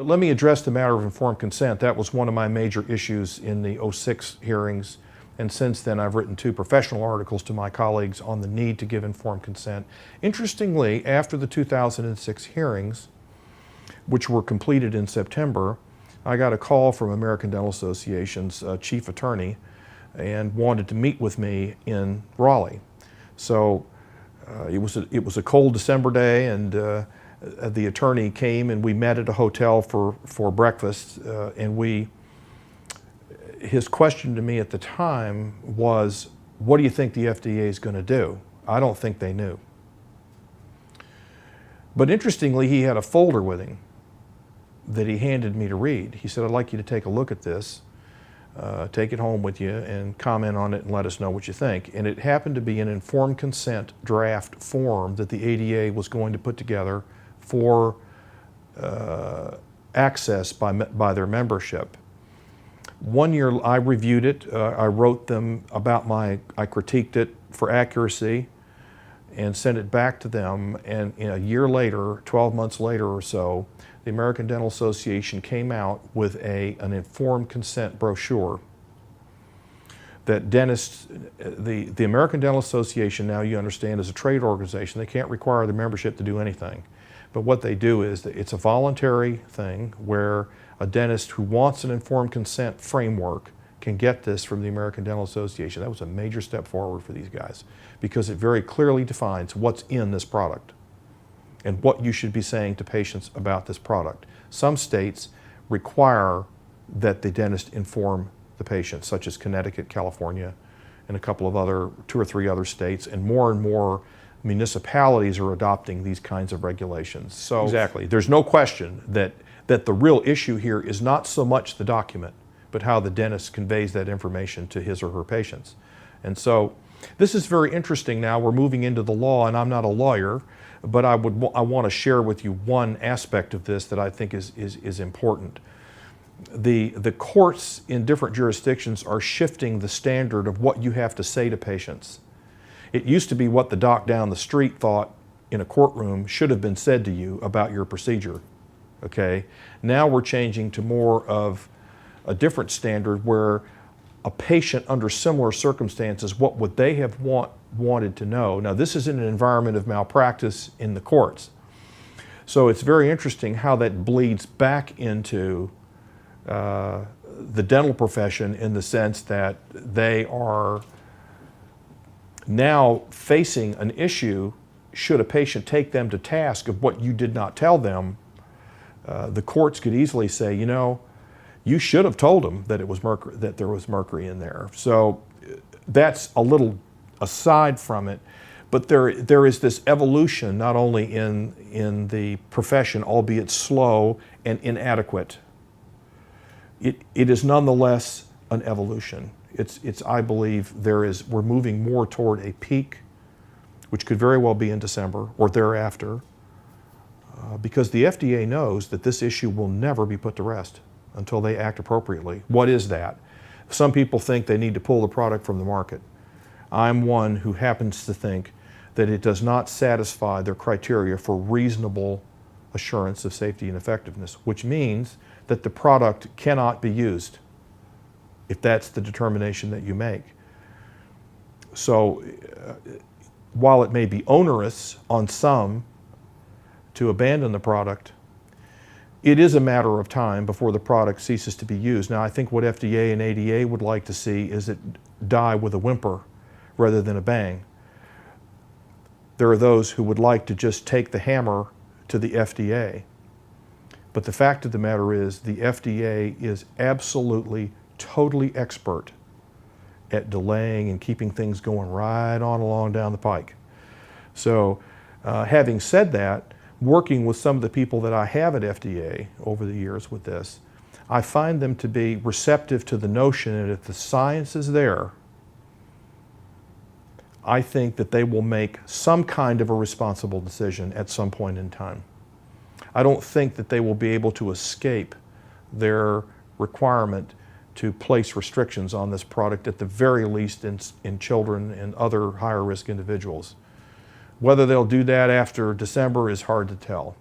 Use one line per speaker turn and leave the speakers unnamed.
let me address the matter of informed consent. That was one of my major issues in the '06 hearings. And since then, I've written 2 professional articles to my colleagues on the need to give informed consent. Interestingly, after the 2006 hearings, which were completed in September, I got a call from American Dental Association's chief attorney and wanted to meet with me in Raleigh. So it was a cold December day, and the attorney came and we met at a hotel for breakfast, and his question to me at the time was, what do you think the FDA is going to do? I don't think they knew. But interestingly, he had a folder with him that he handed me to read. He said, I'd like you to take a look at this, take it home with you and comment on it and let us know what you think. And it happened to be an informed consent draft form that the ADA was going to put together for access by their membership. One year I reviewed it, I wrote them about I critiqued it for accuracy and sent it back to them, and a year later, 12 months later or so, the American Dental Association came out with an informed consent brochure that dentists, the American Dental Association, now you understand, is a trade organization. They can't require the membership to do anything. But what they do is that it's a voluntary thing where a dentist who wants an informed consent framework can get this from the American Dental Association. That was a major step forward for these guys because it very clearly defines what's in this product and what you should be saying to patients about this product. Some states require that the dentist inform the patient, such as Connecticut, California, and a couple of other, 2 or 3 other states, and more municipalities are adopting these kinds of regulations. So exactly, there's no question that the real issue here is not so much the document, but how the dentist conveys that information to his or her patients. And so this is very interesting now. We're moving into the law, and I'm not a lawyer, but I want to share with you one aspect of this that I think is important. The courts in different jurisdictions are shifting the standard of what you have to say to patients. It used to be what the doc down the street thought in a courtroom should have been said to you about your procedure. Okay? Now we're changing to more of a different standard where a patient under similar circumstances, what would they have wanted to know? Now this is in an environment of malpractice in the courts. So it's very interesting how that bleeds back into the dental profession in the sense that they are now facing an issue should a patient take them to task of what you did not tell them. The courts could easily say, you know, you should have told them that it was mercury, that there was mercury in there. So that's a little aside from it, but there is this evolution not only in the profession, albeit slow and inadequate. It is nonetheless an evolution. I believe we're moving more toward a peak, which could very well be in December or thereafter, because the FDA knows that this issue will never be put to rest until they act appropriately. What is that? Some people think they need to pull the product from the market. I'm one who happens to think that it does not satisfy their criteria for reasonable assurance of safety and effectiveness, which means that the product cannot be used if that's the determination that you make. So while it may be onerous on some to abandon the product, it is a matter of time before the product ceases to be used. Now I think what FDA and ADA would like to see is it die with a whimper rather than a bang. There are those who would like to just take the hammer to the FDA. But the fact of the matter is the FDA is absolutely, totally expert at delaying and keeping things going right on along down the pike. So having said that, working with some of the people that I have at FDA over the years with this, I find them to be receptive to the notion that if the science is there, I think that they will make some kind of a responsible decision at some point in time. I don't think that they will be able to escape their requirement to place restrictions on this product, at the very least in children and other higher risk individuals. Whether they'll do that after December is hard to tell.